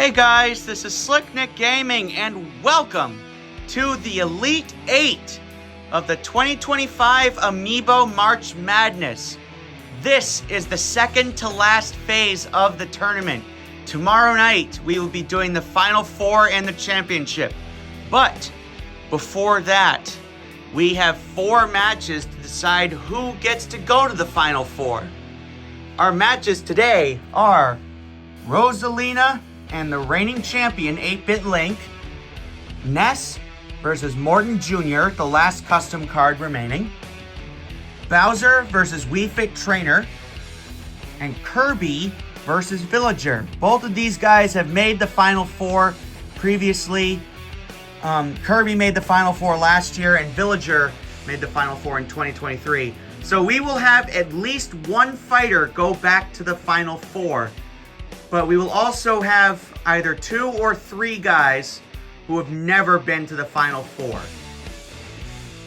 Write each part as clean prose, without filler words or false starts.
Hey guys, this is Slick Nick Gaming and welcome to the Elite 8 of the 2025 Amiibo March Madness. This is the second to last phase of the tournament. Tomorrow night we will be doing the Final Four and the championship. But before that, we have 4 matches to decide who gets to go to the Final Four. Our matches today are Rosalina and the reigning champion 8-Bit Link, Ness versus Morton Jr., the last custom card remaining, Bowser versus Wii Fit Trainer, and Kirby versus Villager. Both of these guys have made the Final Four previously. Kirby made the Final Four last year, and Villager made the Final Four in 2023. So we will have at least one fighter go back to the Final Four. But we will also have either 2 or 3 guys who have never been to the Final Four.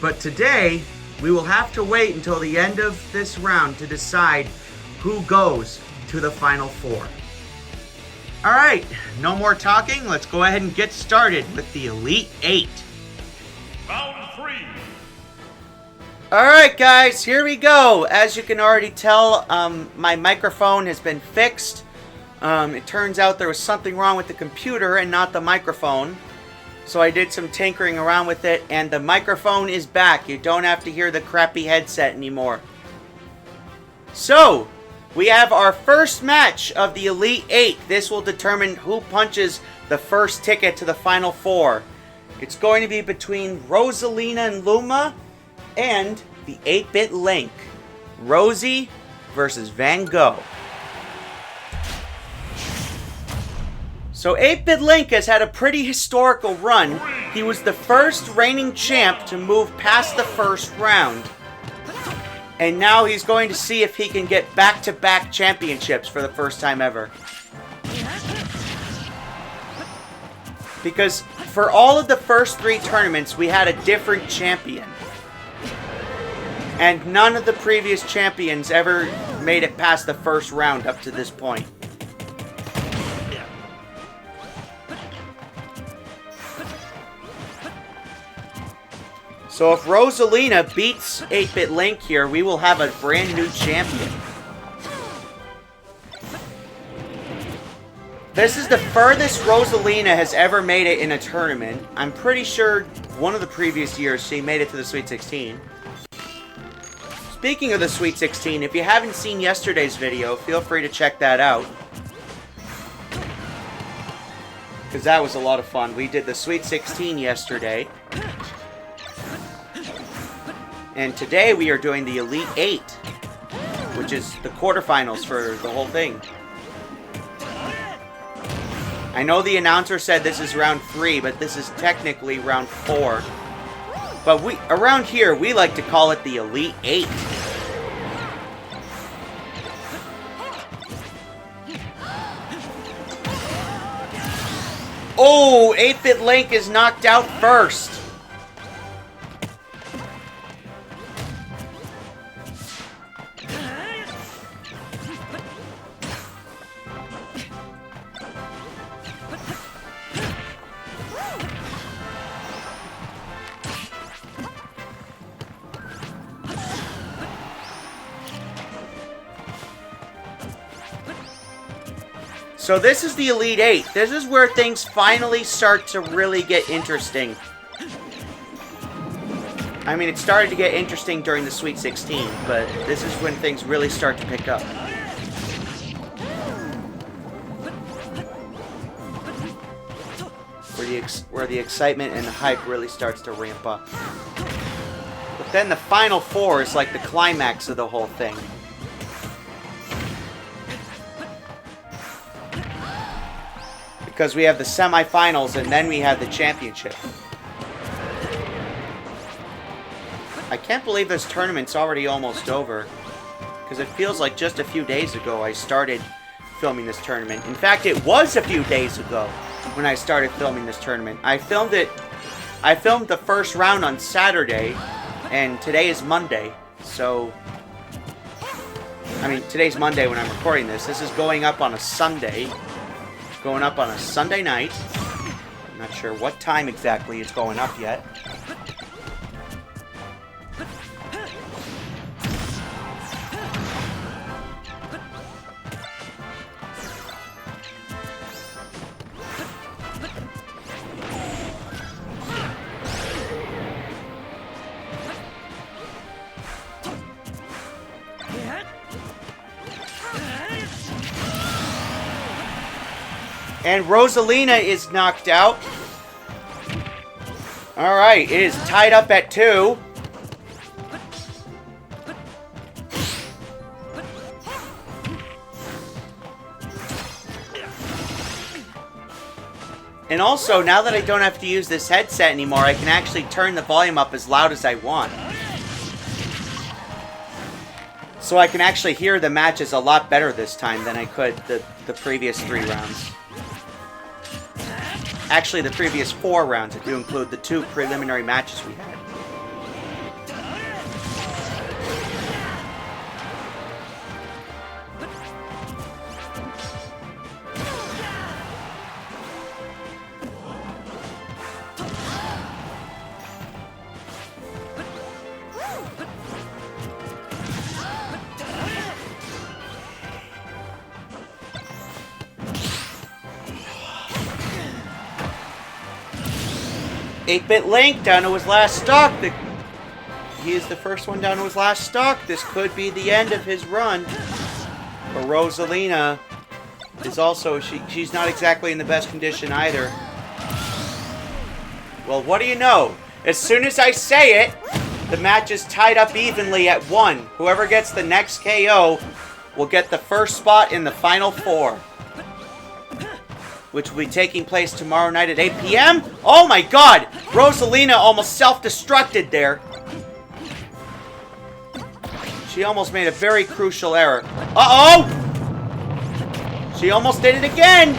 But today, we will have to wait until the end of this round to decide who goes to the Final Four. Alright, no more talking. Let's go ahead and get started with the Elite 8. Round 3. Alright guys, here we go. As you can already tell, my microphone has been fixed. It turns out there was something wrong with the computer and not the microphone. So I did some tinkering around with it and the microphone is back. You don't have to hear the crappy headset anymore. So, we have our first match of the Elite 8. This will determine who punches the first ticket to the Final Four. It's going to be between Rosalina+Luma and the 8-Bit Link. Rosie versus Van Gogh. So 8-Bit Link has had a pretty historical run. He was the first reigning champ to move past the first round. And now he's going to see if he can get back-to-back championships for the first time ever. Because for all of the first 3 tournaments, we had a different champion. And none of the previous champions ever made it past the first round up to this point. So if Rosalina beats 8-Bit Link here, we will have a brand new champion. This is the furthest Rosalina has ever made it in a tournament. I'm pretty sure one of the previous years she made it to the Sweet 16. Speaking of the Sweet 16, if you haven't seen yesterday's video, feel free to check that out. Because that was a lot of fun. We did the Sweet 16 yesterday. And today we are doing the Elite 8, which is the quarterfinals for the whole thing. I know the announcer said this is round 3, but this is technically round 4. But around here, we like to call it the Elite 8. Oh, 8-Bit Link is knocked out first. So this is the Elite 8. This is where things finally start to really get interesting. I mean, it started to get interesting during the Sweet 16, but this is when things really start to pick up. Where the excitement and the hype really starts to ramp up. But then the Final Four is like the climax of the whole thing. Because we have the semifinals and then we have the championship. I can't believe this tournament's already almost over. Because it feels like just a few days ago I started filming this tournament. In fact, it was a few days ago when I started filming this tournament. I filmed the first round on Saturday, and today is Monday. So, I mean, today's Monday when I'm recording this. This is going up on a Sunday. Going up on a Sunday night. I'm not sure what time exactly it's going up yet. And Rosalina is knocked out. Alright, it is tied up at 2. And also, now that I don't have to use this headset anymore, I can actually turn the volume up as loud as I want. So I can actually hear the matches a lot better this time than I could the previous 3 rounds. Actually, the previous 4 rounds, if you include the 2 preliminary matches we had. 8-Bit Link down to his last stock. He is the first one down to his last stock. This could be the end of his run. But Rosalina is also, she's not exactly in the best condition either. Well, what do you know? As soon as I say it, the match is tied up evenly at 1. Whoever gets the next KO will get the first spot in the Final 4. Which will be taking place tomorrow night at 8 p.m. Oh my god! Rosalina almost self-destructed there. She almost made a very crucial error. Uh-oh! She almost did it again!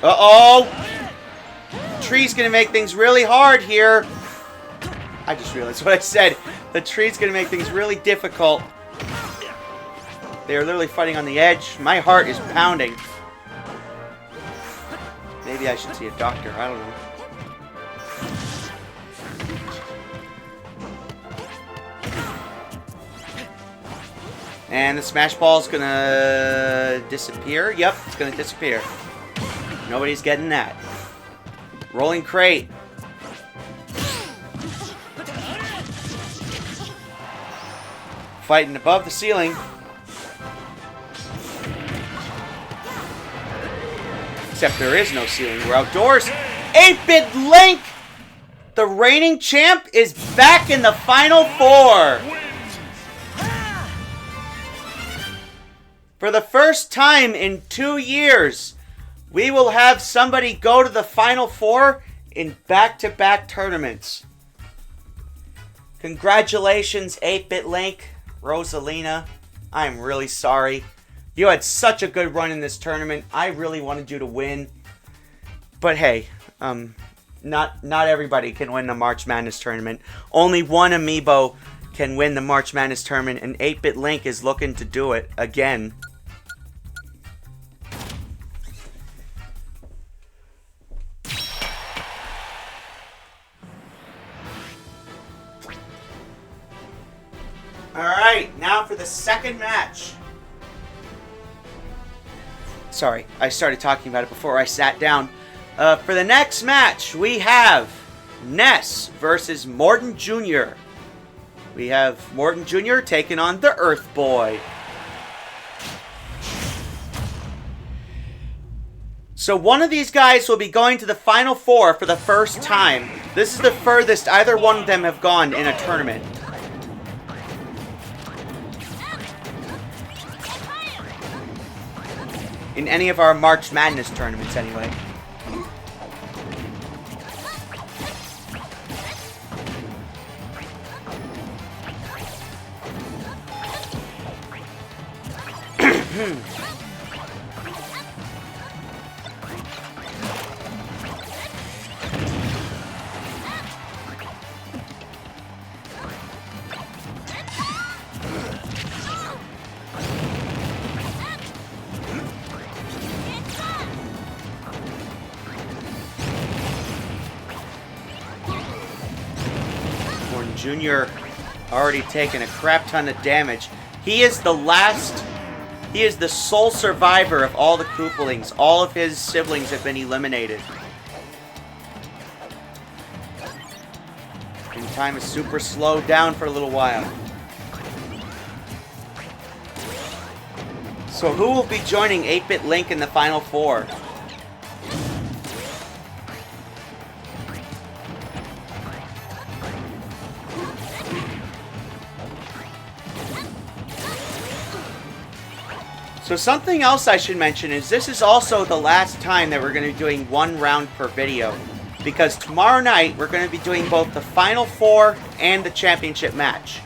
Uh-oh! Tree's gonna make things really hard here. I just realized what I said. The tree's gonna make things really difficult. They are literally fighting on the edge. My heart is pounding. Maybe I should see a doctor. I don't know. And the smash ball is gonna disappear. Yep, it's gonna disappear. Nobody's getting that. Rolling crate. Fighting above the ceiling. Except there is no ceiling. We're outdoors. 8-Bit Link, the reigning champ, is back in the Final 4. For the first time in 2 years, we will have somebody go to the Final 4 in back-to-back tournaments. Congratulations, 8-Bit Link. Rosalina, I'm really sorry. You had such a good run in this tournament. I really wanted you to win. But hey, not everybody can win the March Madness tournament. Only one Amiibo can win the March Madness tournament, and 8-Bit Link is looking to do it again. Alright, now for the second match. Sorry, I started talking about it before I sat down. For the next match, we have Ness versus Morton Jr. We have Morton Jr. taking on the Earth Boy. So one of these guys will be going to the Final 4 for the first time. This is the furthest either one of them have gone in a tournament. In any of our March Madness tournaments, anyway. Morton Jr. already taken a crap ton of damage. He is the last... He is the sole survivor of all the Koopalings. All of his siblings have been eliminated. And time is super slowed down for a little while. So who will be joining 8-Bit Link in the Final Four? So something else I should mention is this is also the last time that we're going to be doing one round per video. Because tomorrow night, we're going to be doing both the Final Four and the championship match.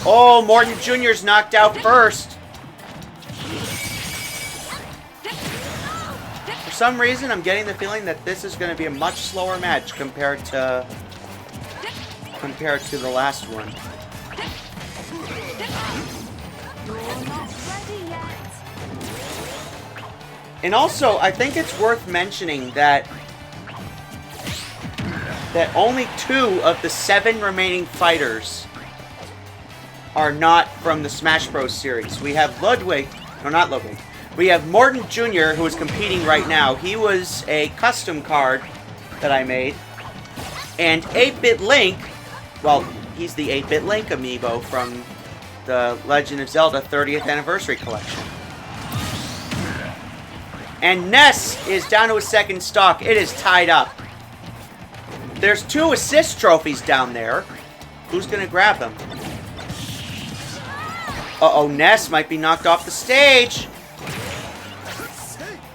Oh, Morton Jr.'s knocked out first. For some reason, I'm getting the feeling that this is going to be a much slower match compared to the last one. And also, I think it's worth mentioning that only 2 of the 7 remaining fighters are not from the Smash Bros. Series. We have Ludwig, no, not Ludwig. We have Morton Jr., who is competing right now. He was a custom card that I made. And 8-Bit Link, well, he's the 8-Bit Link amiibo from the Legend of Zelda 30th Anniversary Collection. And Ness is down to his second stock. It is tied up. There's 2 assist trophies down there. Who's going to grab them? Uh-oh, Ness might be knocked off the stage.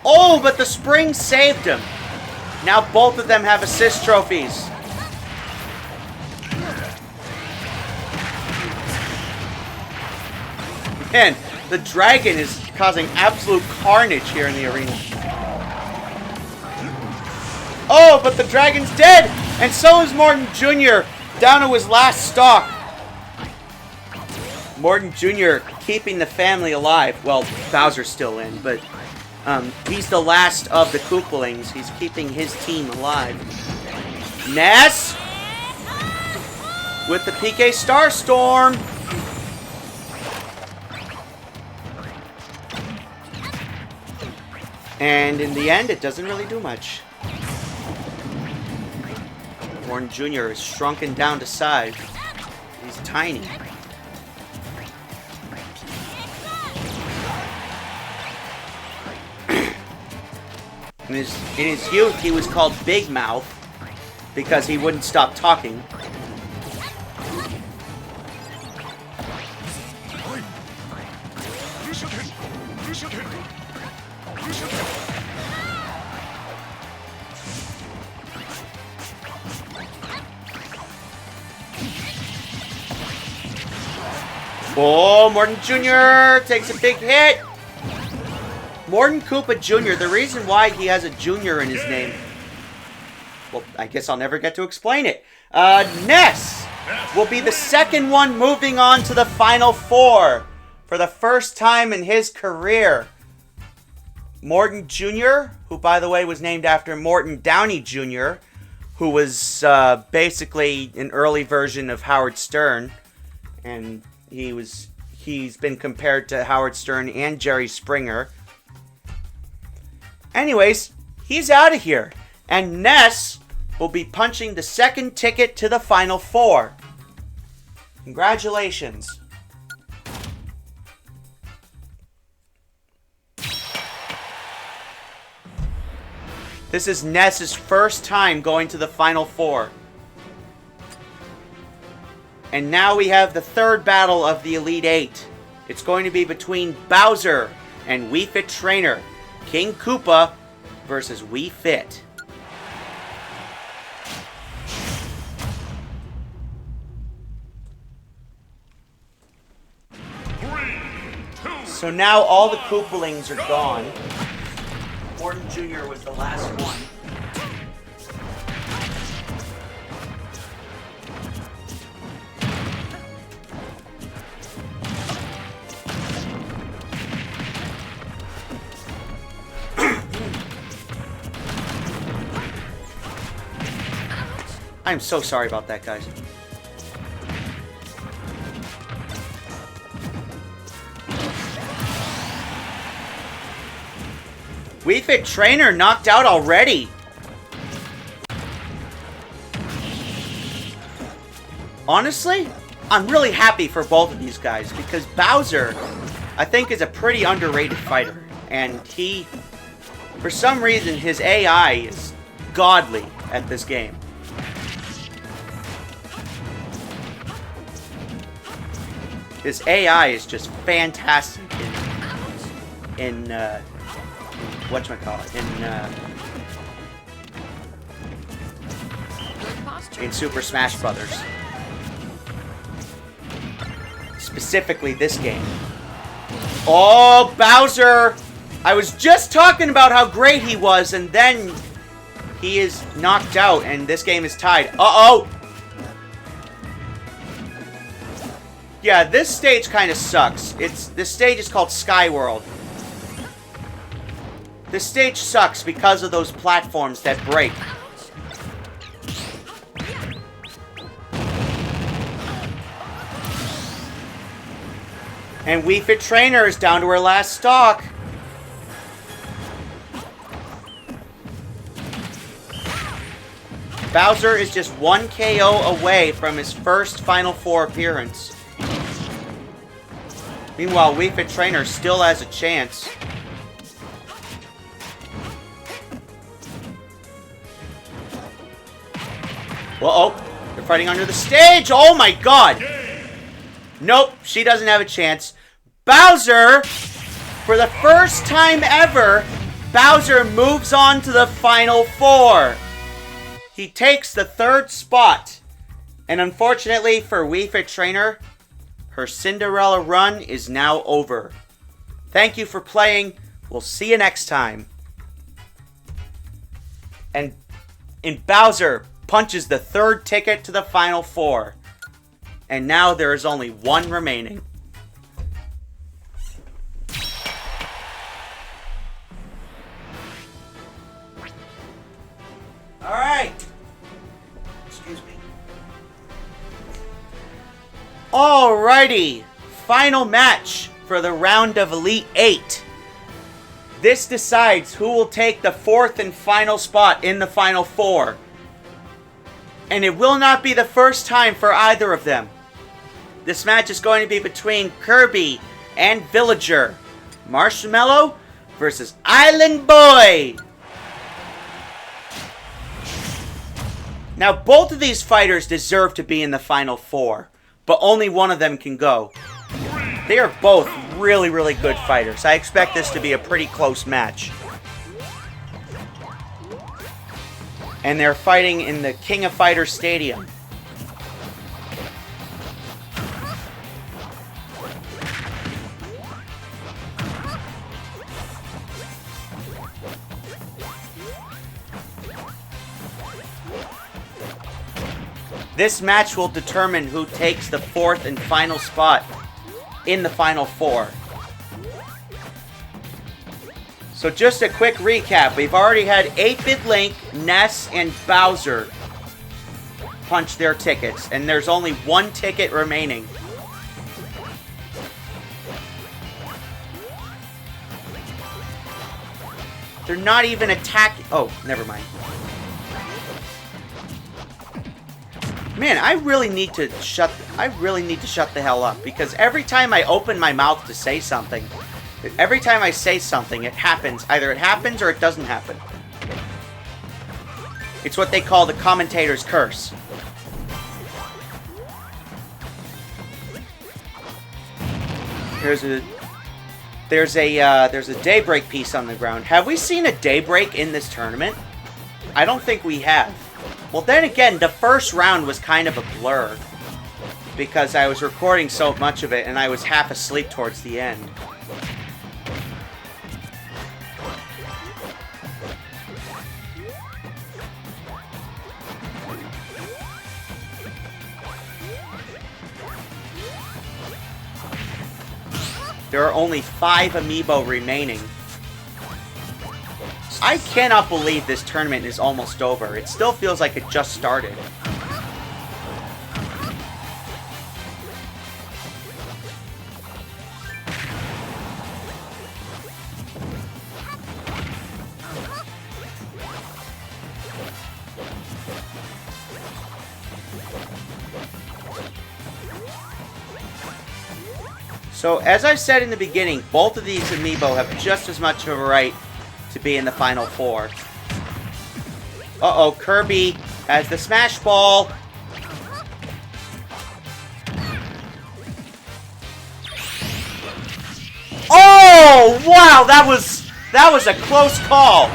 Oh, but the spring saved him. Now both of them have assist trophies. Man, the dragon is causing absolute carnage here in the arena. Oh, but the dragon's dead! And so is Morton Jr. down to his last stock. Morton Jr. keeping the family alive. Well, Bowser's still in, but he's the last of the Koopalings. He's keeping his team alive. Ness with the PK Starstorm. And in the end, it doesn't really do much. Morton Jr. is shrunken down to size. He's tiny. In his youth, he was called Big Mouth because he wouldn't stop talking. Oh, Morton Jr. takes a big hit. Morton Koopa Jr., the reason why he has a Jr. in his name, well, I guess I'll never get to explain it. Ness will be the second one moving on to the Final Four for the first time in his career. Morton Jr., who, by the way, was named after Morton Downey Jr., who was basically an early version of Howard Stern, and he's been compared to Howard Stern and Jerry Springer. Anyways, he's out of here. And Ness will be punching the second ticket to the Final Four. Congratulations. This is Ness's first time going to the Final Four. And now we have the third battle of the Elite Eight. It's going to be between Bowser and Wii Fit Trainer. King Koopa versus Wii Fit. So now all the Koopalings are gone. Morton Jr. was the last one. I'm so sorry about that, guys. Wii Fit Trainer knocked out already. Honestly, I'm really happy for both of these guys because Bowser, I think, is a pretty underrated fighter. And he, for some reason, his AI is godly at this game. His AI is just fantastic in whatchamacallit, in Super Smash Brothers. Specifically this game. Oh, Bowser! I was just talking about how great he was, and then he is knocked out, and this game is tied. Uh-oh! Yeah, this stage kind of sucks. This stage is called Sky World. This stage sucks because of those platforms that break. And Wii Fit Trainer is down to her last stock. Bowser is just one KO away from his first Final Four appearance. Meanwhile, Wii Fit Trainer still has a chance. Uh-oh. They're fighting under the stage. Oh my god. Nope, she doesn't have a chance. Bowser, for the first time ever, Bowser moves on to the Final Four. He takes the third spot. And unfortunately for Wii Fit Trainer, her Cinderella run is now over. Thank you for playing. We'll see you next time. And Bowser punches the third ticket to the Final Four. And now there is only one remaining. Alright. Excuse me. Alrighty. Final match for the round of Elite 8. This decides who will take the fourth and final spot in the Final Four. And it will not be the first time for either of them. This match is going to be between Kirby and Villager. Marshmello versus Island Boy. Now, both of these fighters deserve to be in the Final Four, but only one of them can go. They are both really, really good fighters. I expect this to be a pretty close match. And they're fighting in the King of Fighters Stadium. This match will determine who takes the fourth and final spot in the Final Four. So just a quick recap. We've already had 8-Bit Link, Ness, and Bowser punch their tickets. And there's only one ticket remaining. They're not even attacking. Oh, never mind. Man, I really need to shut the hell up, because every time I open my mouth to say something, every time I say something, it happens. Either it happens or it doesn't happen. It's what they call the commentator's curse. There's a daybreak piece on the ground. Have we seen a daybreak in this tournament? I don't think we have. Well, then again, the first round was kind of a blur, because I was recording so much of it and I was half asleep towards the end. There are only 5 Amiibo remaining. I cannot believe this tournament is almost over. It still feels like it just started. So, as I said in the beginning, both of these Amiibo have just as much of a right to be in the Final Four. Uh-oh, Kirby has the Smash Ball. Oh, wow, that was a close call.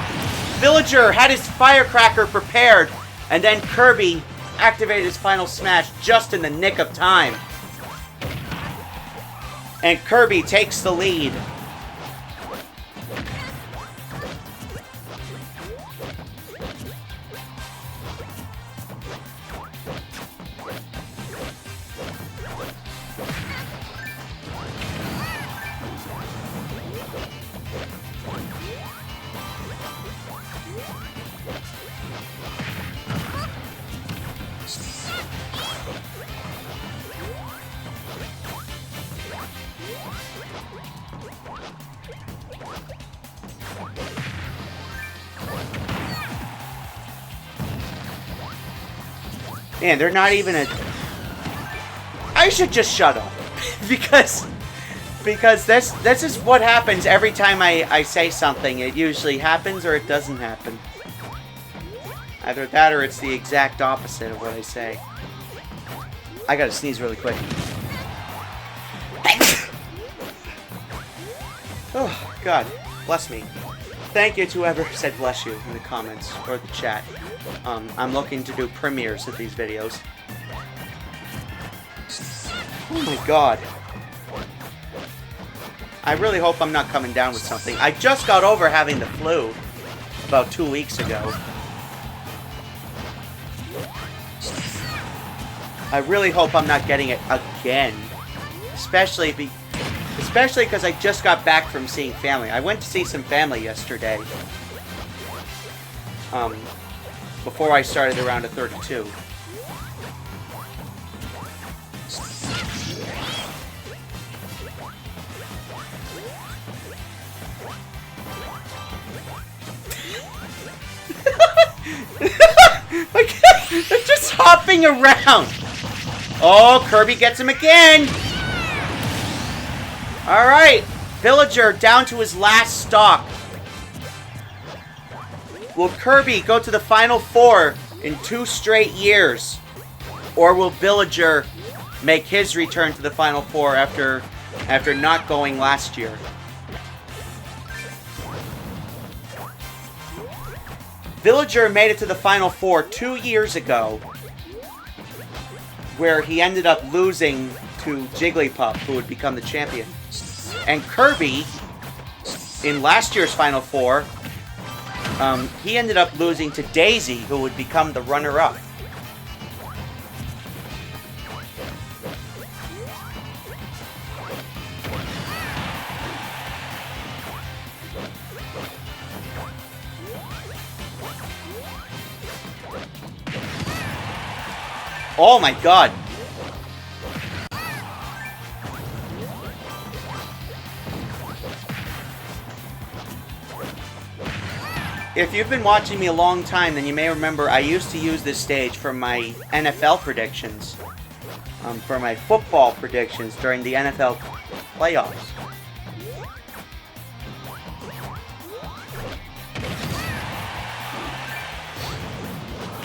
Villager had his firecracker prepared, and then Kirby activated his final smash just in the nick of time. And Kirby takes the lead. Man, they're not even a... I should just shut up. because this is what happens every time I say something. It usually happens or it doesn't happen. Either that or it's the exact opposite of what I say. I gotta sneeze really quick. Oh, God. Bless me. Thank you to whoever said bless you in the comments or the chat. I'm looking to do premieres of these videos. Oh my God. I really hope I'm not coming down with something. I just got over having the flu about 2 weeks ago. I really hope I'm not getting it again. Especially because I just got back from seeing family. I went to see some family yesterday. Before I started the round of 32. They're just hopping around. Oh, Kirby gets him again. Alright, Villager down to his last stock. Will Kirby go to the Final Four in 2 straight years? Or will Villager make his return to the Final Four after not going last year? Villager made it to the Final Four 2 years ago, where he ended up losing to Jigglypuff, who would become the champion. And Kirby, in last year's Final Four, he ended up losing to Daisy, who would become the runner-up. Oh my God. If you've been watching me a long time, then you may remember I used to use this stage for my NFL predictions. For my football predictions during the NFL playoffs.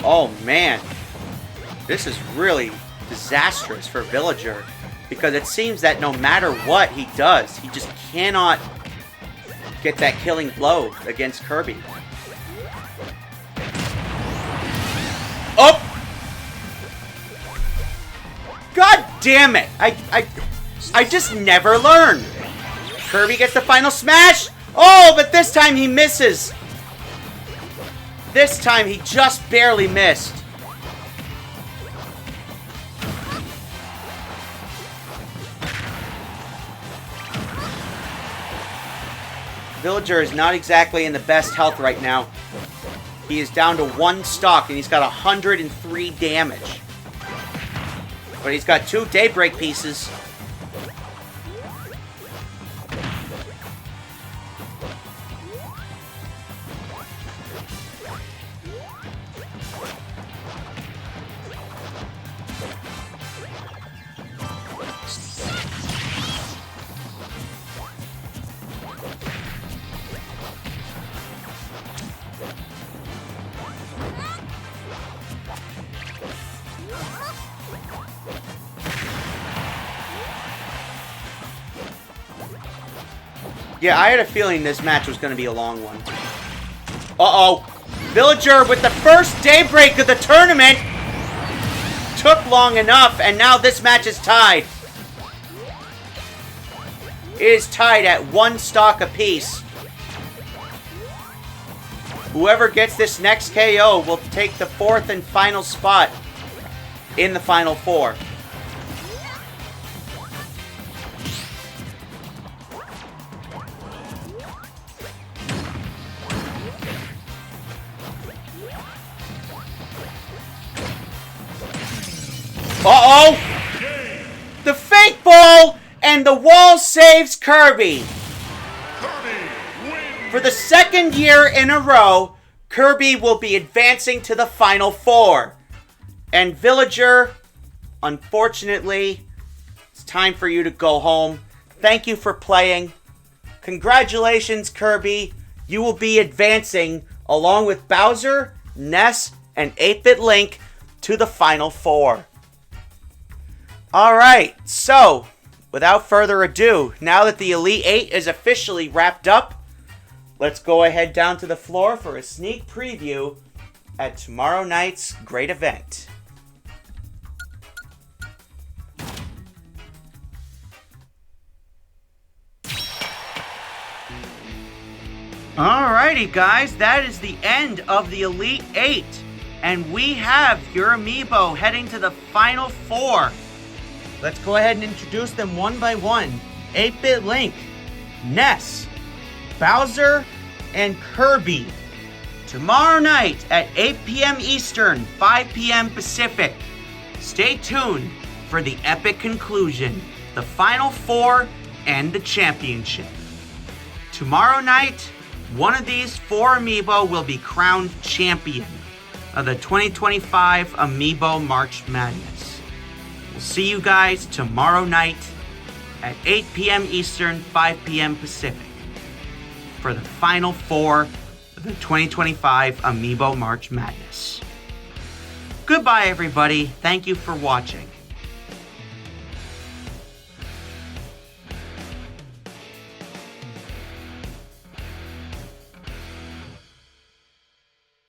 Oh man. This is really disastrous for Villager. Because it seems that no matter what he does, he just cannot get that killing blow against Kirby. Oh! God damn it! I just never learn. Kirby gets the final smash. Oh, but this time he misses. This time he just barely missed. Villager is not exactly in the best health right now. He is down to 1 stock, and he's got 103 damage. But he's got 2 Daybreak pieces. Yeah, I had a feeling this match was going to be a long one. Uh-oh. Villager with the first Daybreak of the tournament. Took long enough, and now this match is tied. It is tied at 1 stock apiece. Whoever gets this next KO will take the 4th and final spot in the Final 4. Uh-oh! The fake ball and the wall saves Kirby. For the 2nd year in a row, Kirby will be advancing to the Final 4. And Villager, unfortunately, it's time for you to go home. Thank you for playing. Congratulations, Kirby. You will be advancing along with Bowser, Ness, and 8-Bit Link to the Final 4. Alright, so, without further ado, now that the Elite 8 is officially wrapped up, let's go ahead down to the floor for a sneak preview at tomorrow night's great event. Alrighty guys, that is the end of the Elite 8. And we have your Amiibo heading to the Final 4. Let's go ahead and introduce them one by one. 8-Bit Link, Ness, Bowser, and Kirby. Tomorrow night at 8 p.m. Eastern, 5 p.m. Pacific. Stay tuned for the epic conclusion, the Final 4, and the championship. Tomorrow night, one of these 4 Amiibo will be crowned champion of the 2025 Amiibo March Madness. We'll see you guys tomorrow night at 8 p.m. Eastern, 5 p.m. Pacific for the Final 4 of the 2025 Amiibo March Madness. Goodbye, everybody. Thank you for watching.